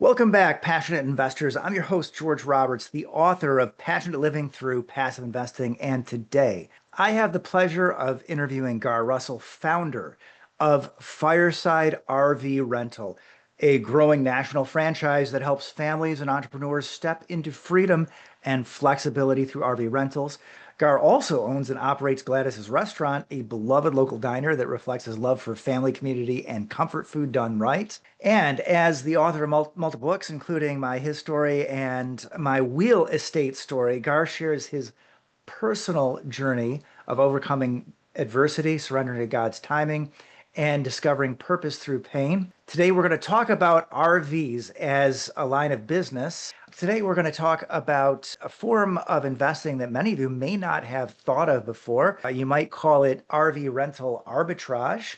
Welcome back, passionate investors. I'm your host, George Roberts, the author of Passionate Living Through Passive Investing. And today I have the pleasure of interviewing Gar Russell, founder of Fireside RV Rental, a growing national franchise that helps families and entrepreneurs step into freedom and flexibility through RV rentals. Gar also owns and operates Gladys's Restaurant, a beloved local diner that reflects his love for family, community, and comfort food done right. And as the author of multiple books, including my his story and my Wheel Estate story, Gar shares his personal journey of overcoming adversity, surrendering to God's timing, and discovering purpose through pain. Today, we're going to talk about RVs as a line of business. Today, we're going to talk about a form of investing that many of you may not have thought of before. You might call it RV rental arbitrage,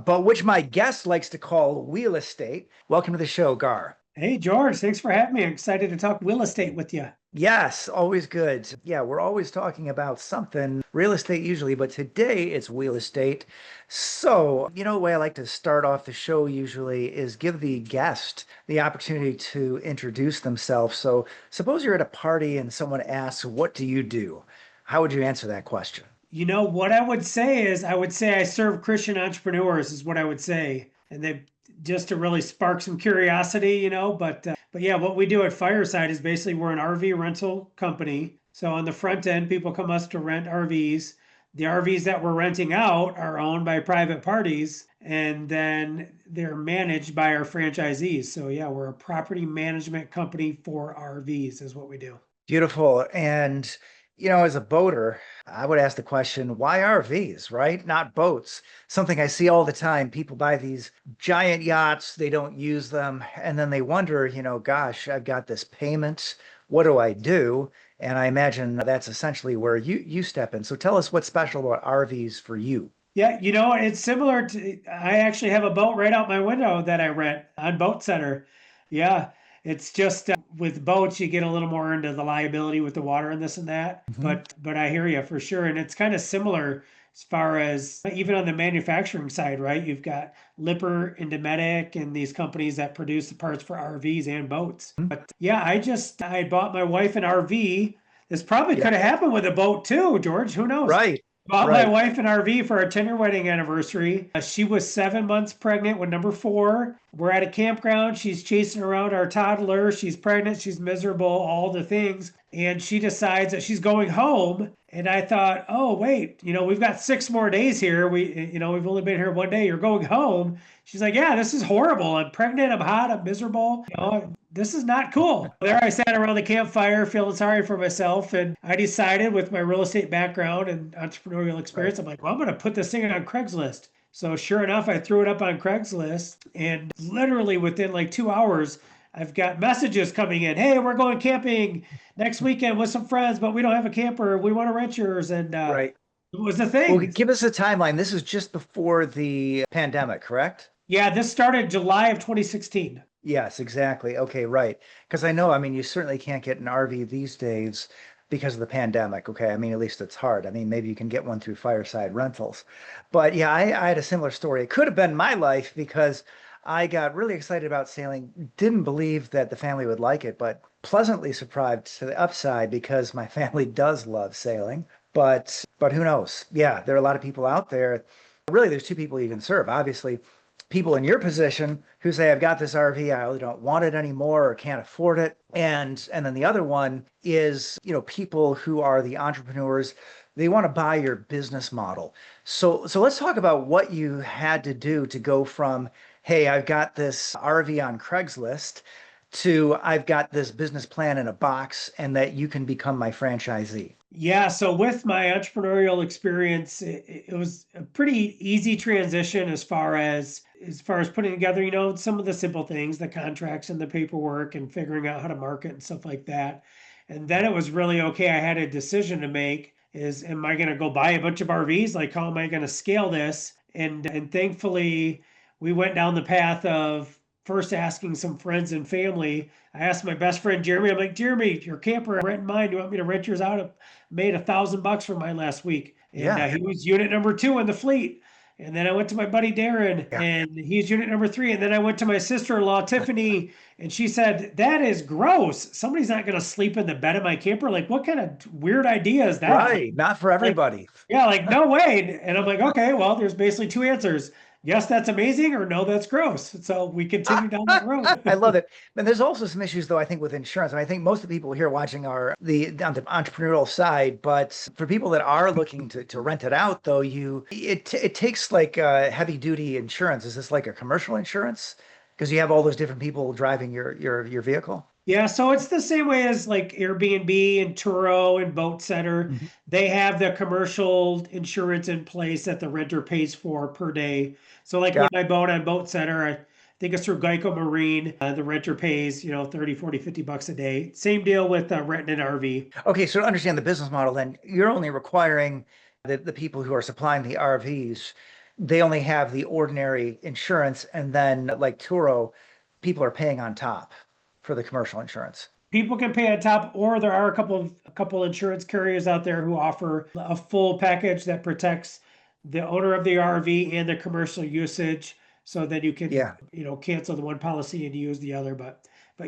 but which my guest likes to call wheel estate. Welcome to the show, Gar. Hey, George, thanks for having me. I'm excited to talk real estate with you. Yes, always good. Yeah, we're always talking about something real estate usually, but today it's real estate. So, the way I like to start off the show usually is give the guest the opportunity to introduce themselves. So, suppose you're at a party and someone asks, "What do you do?" How would you answer that question? What I would say is I serve Christian entrepreneurs is what I would say. And they just to really spark some curiosity, but yeah, what we do at Fireside is basically we're an RV rental company. So on the front end, people come us to rent RVs. The RVs that we're renting out are owned by private parties and then they're managed by our franchisees. So yeah, we're a property management company for RVs is what we do. Beautiful. And, as a boater, I would ask the question, why RVs, right? Not boats. Something I see all the time. People buy these giant yachts, they don't use them, and then they wonder, gosh, I've got this payment. What do I do? And I imagine that's essentially where you step in. So tell us what's special about RVs for you. Yeah, it's similar to, I actually have a boat right out my window that I rent on Boat Center. Yeah, it's just with boats, you get a little more into the liability with the water and this and that. Mhm. But I hear you for sure. And it's kind of similar as far as even on the manufacturing side, right? You've got Lipper and Dometic and these companies that produce the parts for RVs and boats. But yeah, I had bought my wife an RV. This probably Yeah, could have happened with a boat too, George. Who knows? right, Bought my right. wife an RV for our 10-year wedding anniversary. She was 7 months pregnant with number four. We're at a campground. She's chasing around our toddler. She's pregnant. She's miserable, all the things. And she decides that she's going home. And I thought, oh, wait, we've got 6 more days here. We've only been here one day. You're going home. She's like, yeah, this is horrible. I'm pregnant. I'm hot. I'm miserable. This is not cool. There I sat around the campfire feeling sorry for myself. And I decided with my real estate background and entrepreneurial Right. experience, I'm like, well, I'm going to put this thing on Craigslist. So sure enough, I threw it up on Craigslist and literally within like 2 hours, I've got messages coming in. Hey, we're going camping next weekend with some friends, but we don't have a camper. We want to rent yours. And Right. it was the Well, thing. give us a timeline. This is just before the pandemic, correct? Yeah, this started July of 2016. Yes, exactly. Okay, right. Because I mean, you certainly can't get an RV these days because of the pandemic. Okay, I mean, at least it's hard. I mean, maybe you can get one through Fireside Rentals. But yeah, I had a similar story. It could have been my life because I got really excited about sailing, didn't believe that the family would like it, but pleasantly surprised to the upside because my family does love sailing. But who knows? Yeah, there are a lot of people out there. Really, there's two people you can serve. Obviously, people in your position who say, I've got this RV, I really don't want it anymore or can't afford it. And then the other one is, people who are the entrepreneurs. They want to buy your business model. So let's talk about what you had to do to go from, hey, I've got this RV on Craigslist to I've got this business plan in a box and that you can become my franchisee. Yeah, so with my entrepreneurial experience, it was a pretty easy transition as far as putting together, some of the simple things, the contracts and the paperwork and figuring out how to market and stuff like that. And then it was really okay. I had a decision to make is am I going to go buy a bunch of RVs? Like how am I going to scale this? And thankfully we went down the path of first asking some friends and family. I asked my best friend Jeremy, I'm like, Jeremy, your camper, I'm renting mine. Do you want me to rent yours out? Made $1,000 for mine last week, and Yeah. he was unit number two in the fleet. And then I went to my buddy Darren, Yeah. and he's unit number 3. And then I went to my sister-in-law Tiffany, and she said, "That is gross. Somebody's not going to sleep in the bed of my camper. Like, what kind of weird idea is that?" Right. Not for Like, everybody. yeah, like no way. And I'm like, okay, well, there's basically two answers. Yes, that's amazing, or no, that's gross. So we continue down that road. I love it. And there's also some issues though, I think, with insurance. And I think most of the people here watching are on the entrepreneurial side, but for people that are looking to rent it out though, it takes like heavy duty insurance. Is this like a commercial insurance? Because you have all those different people driving your vehicle. Yeah, so it's the same way as like Airbnb and Turo and Boat Setter. Mhm. They have the commercial insurance in place that the renter pays for per day. So like Yeah. with my boat on Boat Setter, I think it's through Geico Marine. The renter pays, 30, 40, $50 a day. Same deal with renting an RV. Okay, so to understand the business model, then you're only requiring the people who are supplying the RVs, they only have the ordinary insurance, and then like Turo, people are paying on top for the commercial insurance. People can pay on top, or there are a couple insurance carriers out there who offer a full package that protects the owner of the RV and the commercial usage, so that you can Yeah. cancel the one policy and use the other. But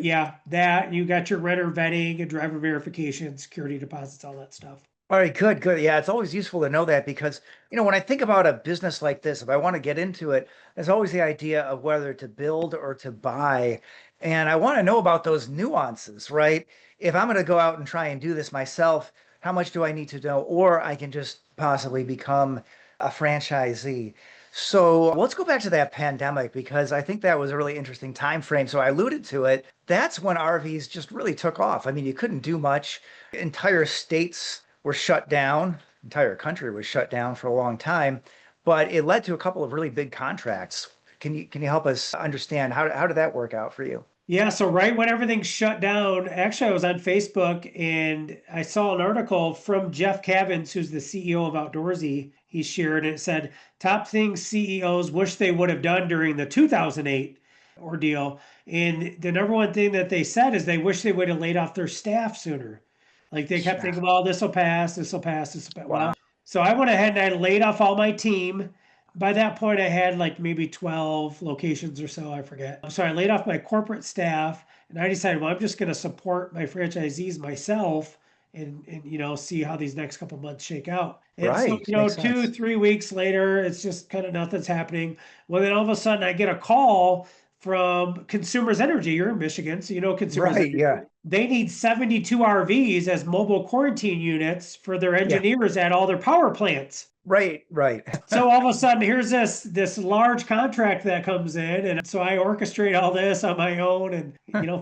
yeah, that you got your renter vetting and driver verification, security deposits, all that stuff. All right, good, good. Yeah, it's always useful to know that because, when I think about a business like this, if I want to get into it, there's always the idea of whether to build or to buy. And I want to know about those nuances, right? If I'm going to go out and try and do this myself, how much do I need to know? Or I can just possibly become a franchisee. So let's go back to that pandemic because I think that was a really interesting time frame. So I alluded to it. That's when RVs just really took off. I mean, you couldn't do much. Entire states were shut down. Entire country was shut down for a long time, but it led to a couple of really big contracts. Can you help us understand how did that work out for you? Yeah, so right when everything shut down, actually, I was on Facebook and I saw an article from Jeff Cavins, who's the CEO of Outdoorsy. He shared and it said, top things CEOs wish they would have done during the 2008 ordeal. And the number one thing that they said is they wish they would have laid off their staff sooner. Like they kept Yeah. thinking, well, this will pass, this will pass, this will pass. Wow. Well, so I went ahead and I laid off all my team. By that point, I had like maybe 12 locations or so, I forget. So I laid off my corporate staff and I decided, well, I'm just going to support my franchisees myself and see how these next couple months shake out. And so, Right. Makes two, sense. 3 weeks later, it's just kind of nothing's happening. Well, then all of a sudden I get a call from Consumers Energy. You're in Michigan, so you know Consumers Right. Energy. Yeah. They need 72 RVs as mobile quarantine units for their Yeah. engineers at all their power plants. Right. Right. So all of a sudden, here's this large contract that comes in, and so I orchestrate all this on my own, and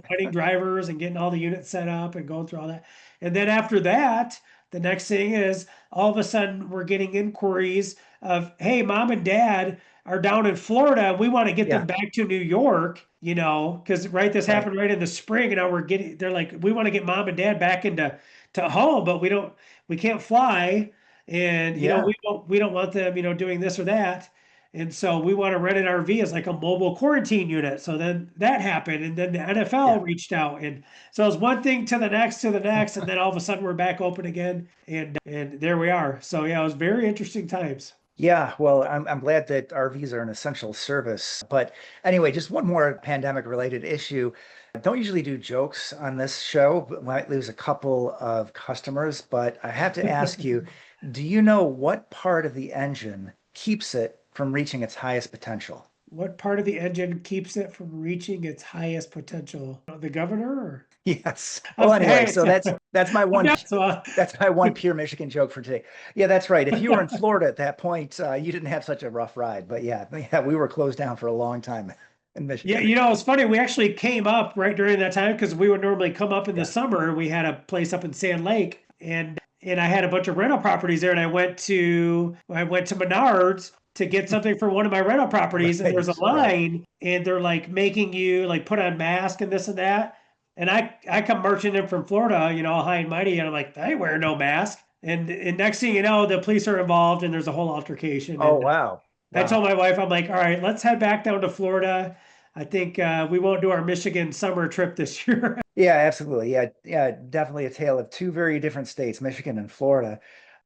finding drivers and getting all the units set up and going through all that. And then after that, the next thing is all of a sudden we're getting inquiries of, hey, mom and dad are down in Florida. We want to get them Yeah. back to New York, because this Right. happened right in the spring, and now they're like, we want to get mom and dad back into to home, but we can't fly, and Yeah. we don't want them doing this or that, and so we want to rent an RV as like a mobile quarantine unit. So then that happened, and then the NFL Yeah. reached out, and so it was one thing to the next, and then all of a sudden we're back open again, and there we are. So yeah, it was very interesting times. Yeah, well, I'm glad that RVs are an essential service. But anyway, just one more pandemic related issue. I don't usually do jokes on this show, but might lose a couple of customers. But I have to ask you, do you know what part of the engine keeps it from reaching its highest potential? What part of the engine keeps it from reaching its highest potential? The governor? Or? Yes. Well, anyway, Hey, so that's my I'm one not so. that's my one pure Michigan joke for today. Yeah, that's right. If you were in Florida at that point, you didn't have such a rough ride. But yeah, yeah, we were closed down for a long time in Yeah, Michigan. it's funny. We actually came up right during that time because we would normally come up in the Yeah. summer. We had a place up in Sand Lake, and I had a bunch of rental properties there. And I went to Menards to get something for one of my rental properties, and there's a Right, right. line, and they're like making you like put on mask and this and that. And I come marching in from Florida, all high and mighty, and I'm like, I ain't wearing no mask. And next thing you know, the police are involved, and there's a whole altercation. Oh, And wow. I told Wow. my wife, I'm like, all right, let's head back down to Florida. I think we won't do our Michigan summer trip this year. Yeah, absolutely. Yeah, yeah, definitely a tale of two very different states, Michigan and Florida.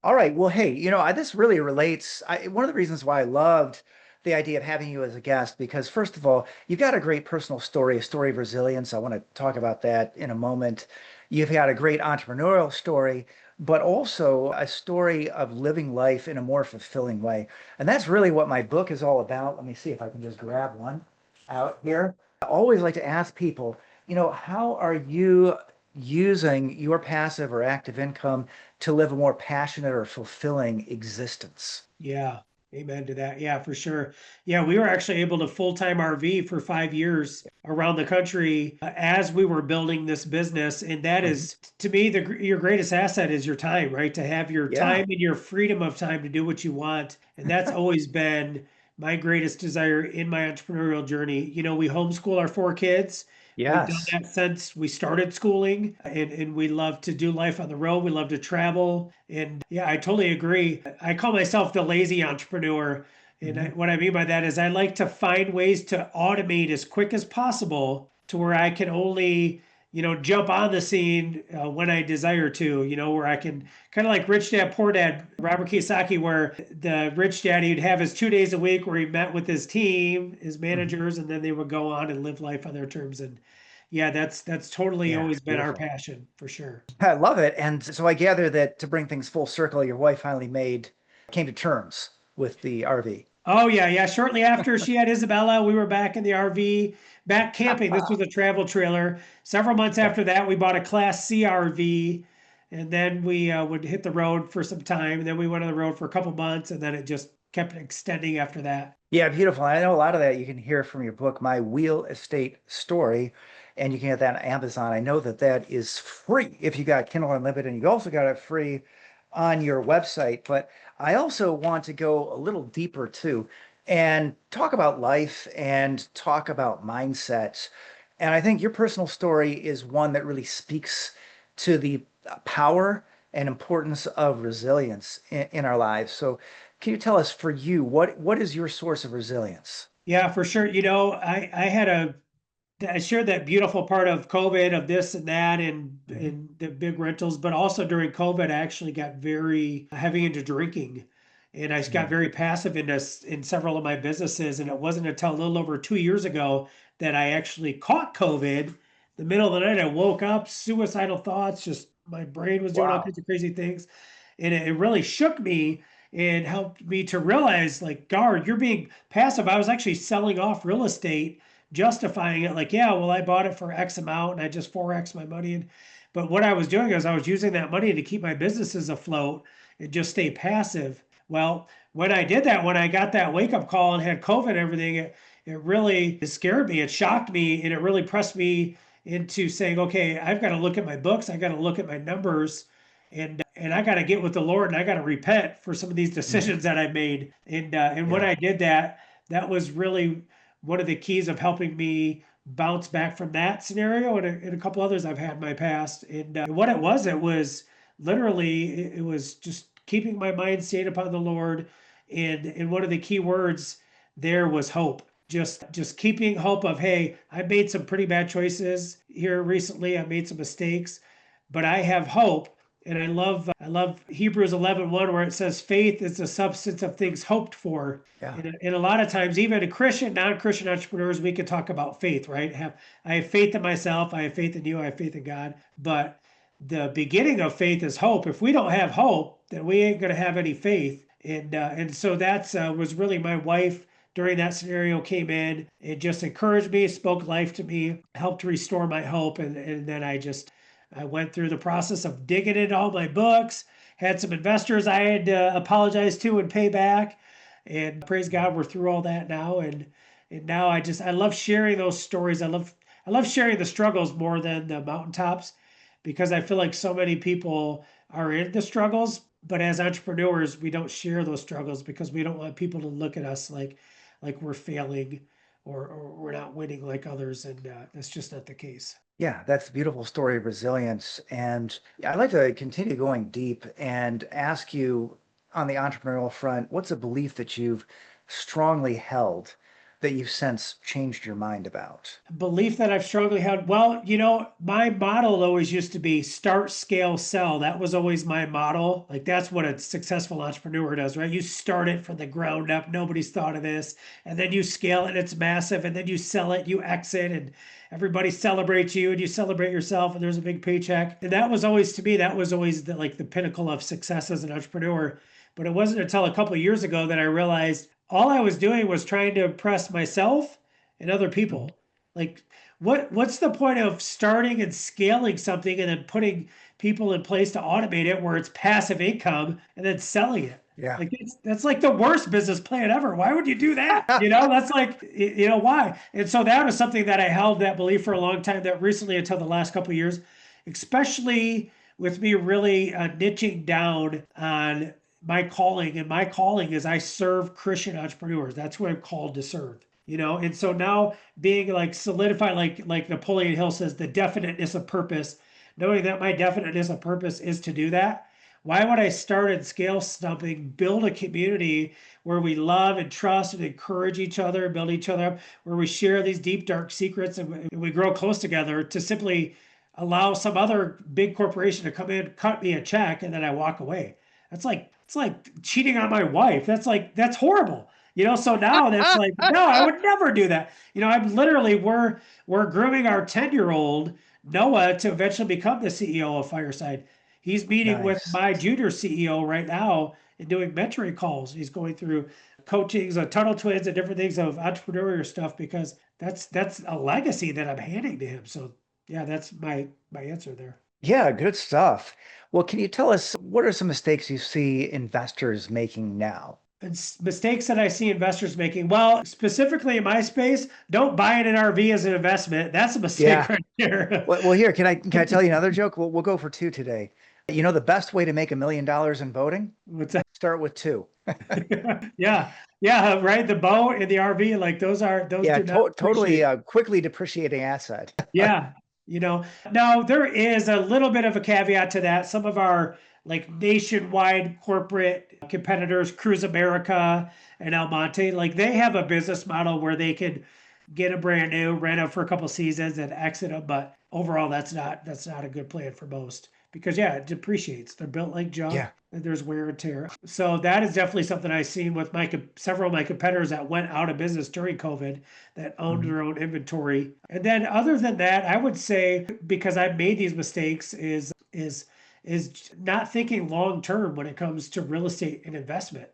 All right. Well, hey, this really relates. One of the reasons why I loved the idea of having you as a guest, because first of all, you've got a great personal story, a story of resilience. I want to talk about that in a moment. You've got a great entrepreneurial story, but also a story of living life in a more fulfilling way. And that's really what my book is all about. Let me see if I can just grab one out here. I always like to ask people, how are you using your passive or active income to live a more passionate or fulfilling existence? Yeah, amen to that. Yeah, for sure. Yeah, we were actually able to full-time RV for 5 years around the country as we were building this business. And that Mhm. is, to me, your greatest asset is your time, right? To have your Yeah. time and your freedom of time to do what you want. And that's always been my greatest desire in my entrepreneurial journey. We homeschool our 4 kids. We've done Yes. that since we started schooling, and we love to do life on the road. We love to travel. And yeah, I totally agree. I call myself the lazy entrepreneur. And Mhm. what I mean by that is I like to find ways to automate as quick as possible to where I can only, jump on the scene when I desire to, where I can kind of like Rich Dad Poor Dad, Robert Kiyosaki, where the rich daddy would have his 2 days a week where he met with his team, his Mhm. managers, and then they would go on and live life on their terms. And yeah, that's totally Yeah, always been our beautiful. passion for sure. I love it. And so I gather that to bring things full circle, your wife finally came to terms with the RV. Oh yeah, yeah. Shortly after she had Isabella, we were back in the RV, back camping. This was a travel trailer. Several months Yeah. after that, we bought a Class C RV, and then we would hit the road for some time. And then we went on the road for a couple months, and then it just kept extending after that. Yeah, beautiful. I know a lot of that you can hear from your book, My Real Estate Story, and you can get that on Amazon. I know that that is free if you got Kindle Unlimited, and you also got it free on your website. But I also want to go a little deeper too and talk about life and talk about mindset. And I think your personal story is one that really speaks to the power and importance of resilience in our lives. So can you tell us for you, what is your source of resilience? Yeah, for sure. I shared that beautiful part of COVID of this and that Mhm. and the big rentals, but also during COVID, I actually got very heavy into drinking, and I got Mm. very passive in several of my businesses. And it wasn't until a little over 2 years ago that I actually caught COVID. The middle of the night, I woke up, suicidal thoughts, just my brain was doing all Wow. kinds of crazy things, and it really shook me and helped me to realize, like, Gar, you're being passive. I was actually selling off real estate, justifying it like, yeah, well, I bought it for X amount and I just 4X my money. But what I was doing is I was using that money to keep my businesses afloat and just stay passive. Well, when I did that, when I got that wake up call and had COVID and everything, it really scared me. It shocked me, and it really pressed me into saying, okay, I've got to look at my books. I got to look at my numbers, and I got to get with the Lord, and I got to repent for some of these Mhm. decisions that I made. And when Yeah. I did that, that was really one of the keys of helping me bounce back from that scenario and a couple others I've had in my past. And what it was literally, it was just keeping my mind stayed upon the Lord. And one of the key words there was hope. Just keeping hope of, hey, I made some pretty bad choices here recently. I made some mistakes, but I have hope. And I love Hebrews 11:1, where it says faith is the substance of things hoped for. Yeah. And a lot of times, even a Christian, non-Christian entrepreneurs, we can talk about faith, right? I have faith in myself, I have faith in you, I have faith in God. But the beginning of faith is hope. If we don't have hope, then we ain't going to have any faith. And so that's was really my wife during that scenario came in and just encouraged me, spoke life to me, helped restore my hope, and then I went through the process of digging into all my books, had some investors I had to apologize to and pay back. And praise God, we're through all that now. And now I love sharing those stories. I love sharing the struggles more than the mountaintops, because I feel like so many people are in the struggles, but as entrepreneurs, we don't share those struggles because we don't want people to look at us like we're failing or we're not winning like others, and that's just not the case. Yeah, that's a beautiful story of resilience. And I'd like to continue going deep and ask you on the entrepreneurial front, what's a belief that you've strongly held that you've since changed your mind about? Belief that I've strongly held. Well, my model always used to be start, scale, sell. That was always my model. Like that's what a successful entrepreneur does, right? You start it from the ground up. Nobody's thought of this. And then you scale it, it's massive. And then you sell it, you exit, and everybody celebrates you and you celebrate yourself, and there's a big paycheck. And that was always, to me, that was always the pinnacle of success as an entrepreneur. But it wasn't until a couple of years ago that I realized all I was doing was trying to impress myself and other Mhm. people. Like, what's the point of starting and scaling something and then putting people in place to automate it where it's passive income and then selling it? Yeah. Like that's like the worst business plan ever. Why would you do that? That's like, why? And so that was something that I held that belief for a long time, that recently until the last couple of years, especially with me really niching down on my calling. And my calling is I serve Christian entrepreneurs. That's what I'm called to serve. And so now being like solidified, like Napoleon Hill says, the definiteness of purpose, knowing that my definiteness of purpose is to do that. Why would I start and scale something, build a community where we love and trust and encourage each other, build each other up, where we share these deep, dark secrets and we grow close together, to simply allow some other big corporation to come in, cut me a check, and then I walk away? It's like cheating on my wife. That's horrible. So now that's like, no, I would never do that. I'm literally, we're grooming our 10-year-old Noah to eventually become the CEO of Fireside. He's meeting with Nice. my junior CEO right now and doing mentoring calls. He's going through coachings, tunnel twins, and different things of entrepreneurial stuff, because that's a legacy that I'm handing to him. So yeah, that's my answer there. Yeah, good stuff. Well, can you tell us what are some mistakes you see investors making now? And mistakes that I see investors making. Well, specifically in my space, don't buy an RV as an investment. That's a mistake Yeah. right there. Well, here, can I tell you another joke? We'll go for two today. You know the best way to make $1 million in boating? What's that? Start with two. Yeah, yeah, right. The boat and the RV, like those Yeah, do not totally appreciate. quickly depreciating asset. Yeah, now there is a little bit of a caveat to that. Some of our like nationwide corporate competitors, Cruise America and El Monte, like they have a business model where they could get a brand new, rent it for a couple seasons and exit them. But overall, that's not a good plan for most, because yeah, it depreciates. They're built like junk Yeah. and there's wear and tear. So that is definitely something I've seen with several of my competitors that went out of business during COVID, that owned Mhm. their own inventory. And then other than that, I would say, because I've made these mistakes, is not thinking long term when it comes to real estate and investment.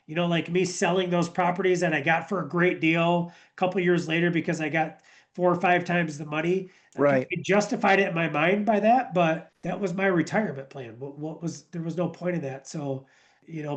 Like me selling those properties that I got for a great deal a couple years later because I got 4 or 5 times the money. I Right. justified it in my mind by that, but that was my retirement plan. What was there was no point in that. So,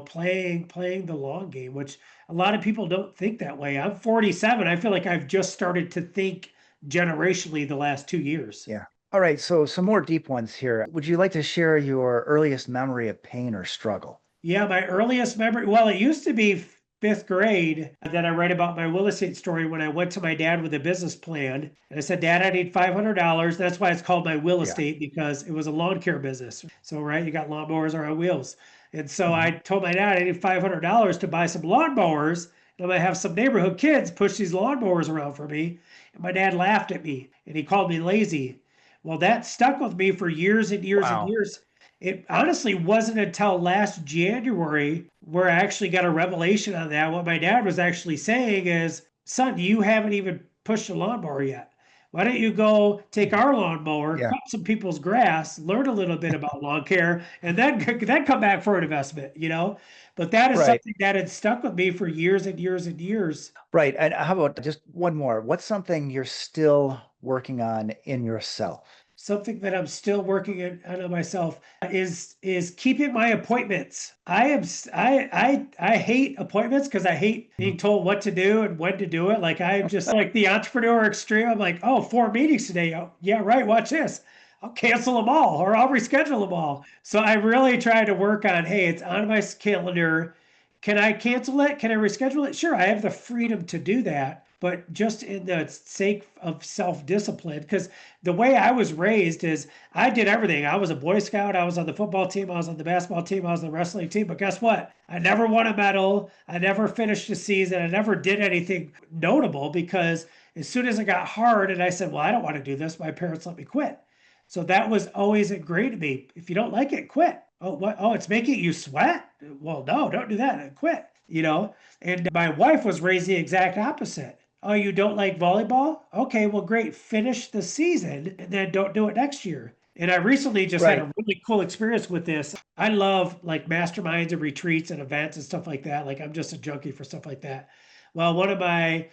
playing the long game, which a lot of people don't think that way. I'm 47. I feel like I've just started to think generationally the last 2 years. Yeah. All right. So some more deep ones here. Would you like to share your earliest memory of pain or struggle? Yeah, my earliest memory, well, it used to be fifth grade that I write about my real estate story when I went to my dad with a business plan. And I said, Dad, I need $500. That's why it's called my real Yeah. estate, because it was a lawn care business. So, right, you got lawnmowers are on wheels. And so Mhm. I told my dad I need $500 to buy some lawnmowers. And I'm going to have some neighborhood kids push these lawnmowers around for me. And my dad laughed at me and he called me lazy. Well, that stuck with me for years and years and Wow. years. It honestly wasn't until last January where I actually got a revelation on that. What my dad was actually saying is, son, you haven't even pushed a lawnmower yet. Why don't you go take our lawnmower, Yeah. cut some people's grass, learn a little bit about lawn care, and then come back for an investment? But that is Right. something that had stuck with me for years and years and years. Right. And how about just one more? What's something you're still working on in yourself? Something that I'm still working on myself is keeping my appointments. I hate appointments because I hate Mhm. being told what to do and when to do it. Like I'm just like the entrepreneur extreme. I'm like, oh, 4 meetings today. Oh, yeah, right. Watch this. I'll cancel them all or I'll reschedule them all. So I really try to work on, hey, it's on my calendar. Can I cancel it? Can I reschedule it? Sure, I have the freedom to do that. but just in the sake of self-discipline, because the way I was raised is I did everything. I was a Boy Scout, I was on the football team, I was on the basketball team, I was on the wrestling team. But guess what? I never won a medal. I never finished a season. I never did anything notable because as soon as it got hard and I said, well, I don't want to do this, my parents let me quit. So that was always ingrained to me. If you don't like it, quit. Oh, what? Oh, it's making you sweat? Well, no, don't do that. Quit. And my wife was raised the exact opposite. Oh, you don't like volleyball? Okay, well, great. Finish the season and then don't do it next year. And I recently just had Right. a really cool experience with this. I love like masterminds and retreats and events and stuff like that. Like I'm just a junkie for stuff like that. Well, one of my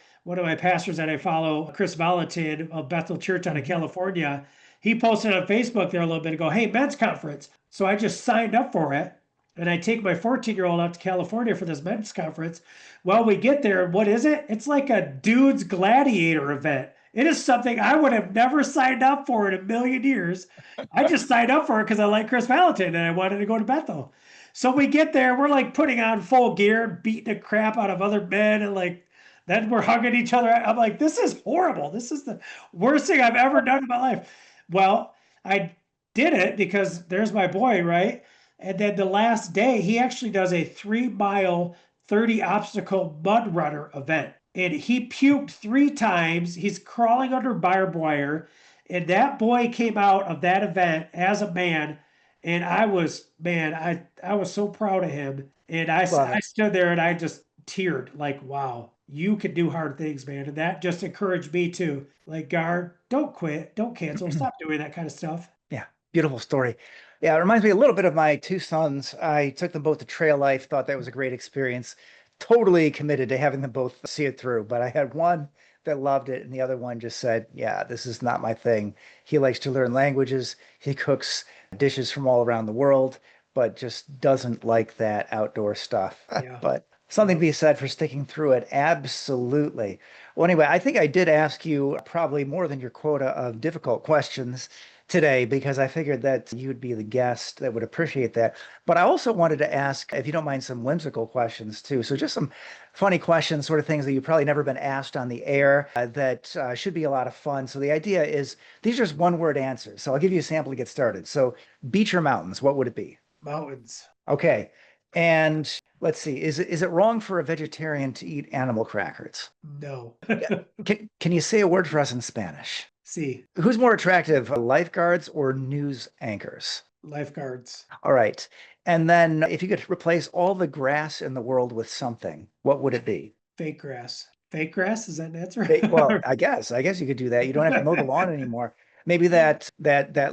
pastors that I follow, Chris Valentin of Bethel Church out of Mhm. California, he posted on Facebook there a little bit ago, hey, men's conference. So I just signed up for it. And I take my 14-year-old out to California for this men's conference. Well, we get there. What is it? It's like a dude's gladiator event. It is something I would have never signed up for in a million years. I just signed up for it because I like Chris Valentin and I wanted to go to Bethel. So we get there. We're like putting on full gear, beating the crap out of other men, and like then we're hugging each other. I'm like, this is horrible. This is the worst thing I've ever done in my life. Well, I did it because there's my boy, right? And then the last day, he actually does a 3 mile, 30 obstacle mud runner event. And he puked 3 times. He's crawling under barbed wire. And that boy came out of that event as a man. And I was so proud of him. And Love I it. stood there and I just teared like, wow, you can do hard things, man. And that just encouraged me too. Like, Gar, don't quit, don't cancel, stop doing that kind of stuff. Yeah, beautiful story. Yeah, it reminds me a little bit of my two sons. I took them both to trail life, thought that was a great experience. Totally committed to having them both see it through. But I had one that loved it, and the other one just said, yeah, this is not my thing. He likes to learn languages. He cooks dishes from all around the world, but just doesn't like that outdoor stuff. Yeah. But something to Yep. be said for sticking through it. Absolutely. Well, anyway, I think I did ask you probably more than your quota of difficult questions today because I figured that you'd be the guest that would appreciate that. But I also wanted to ask, if you don't mind, some whimsical questions too. So just some funny questions, sort of things that you've probably never been asked on the air that should be a lot of fun. So the idea is these are just one word answers. So I'll give you a sample to get started. So beach or mountains, what would it be? Mountains. Okay. And let's see, is it wrong for a vegetarian to eat animal crackers? No. Yeah. Can you say a word for us in Spanish? See, Who's more attractive, lifeguards or news anchors? lifeguards. All right. And then if you could replace all the grass in the world with something, what would it be? Fake grass. Fake grass? Is that an answer? Well, I guess you could do that. You don't have to mow the lawn anymore. Maybe that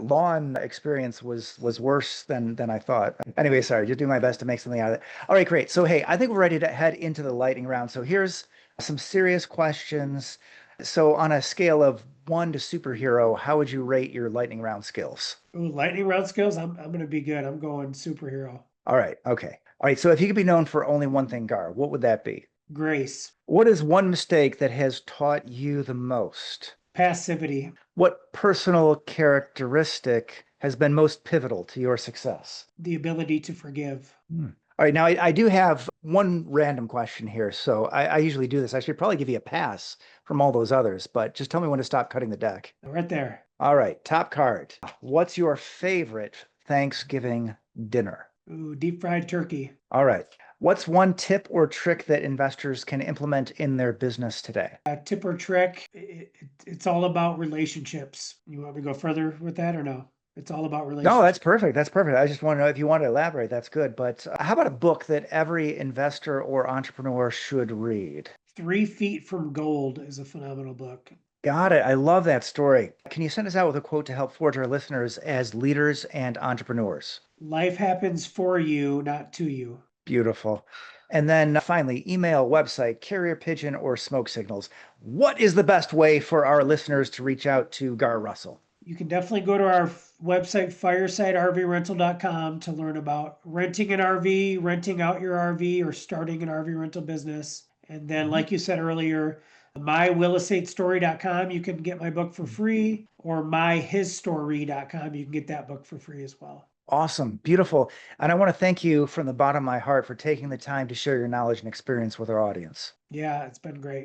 lawn experience was worse than I thought. Anyway, sorry, just do my best to make something out of it. All right, great. So hey, I think we're ready to head into the lightning round. So here's some serious questions. So on a scale of 1 to superhero, how would you rate your lightning round skills? Ooh, lightning round skills. I'm gonna be good. I'm going superhero. All right, okay. All right, so if you could be known for only one thing, Gar, what would that be? Grace. What is one mistake that has taught you the most? Passivity. What personal characteristic has been most pivotal to your success? The ability to forgive. Hmm. All right, now I do have one random question here. So I usually do this. I should probably give you a pass from all those others, but just tell me when to stop cutting the deck. Right there. All right, top card. What's your favorite Thanksgiving dinner? Ooh, deep fried turkey. All right. What's one tip or trick that investors can implement in their business today? Tip or trick. It's all about relationships. You want me to go further with that or no? It's all about No, relationships. that's perfect. That's perfect. I just want to know if you want to elaborate. That's good. But how about a book that every investor or entrepreneur should read? 3 Feet from Gold is a phenomenal book. Got it. I love that story. Can you send us out with a quote to help forge our listeners as leaders and entrepreneurs? Life happens for you, not to you. Beautiful. And then finally, email, website, carrier pigeon, or smoke signals. What is the best way for our listeners to reach out to Gar Russell? You can definitely go to our website, firesidervrental.com, to learn about renting an RV, renting out your RV, or starting an RV rental business. And then, Mhm. like you said earlier, mywillestatestory.com, you can get my book for free, or myhisstory.com, you can get that book for free as well. Awesome. Beautiful. And I want to thank you from the bottom of my heart for taking the time to share your knowledge and experience with our audience. Yeah, it's been great.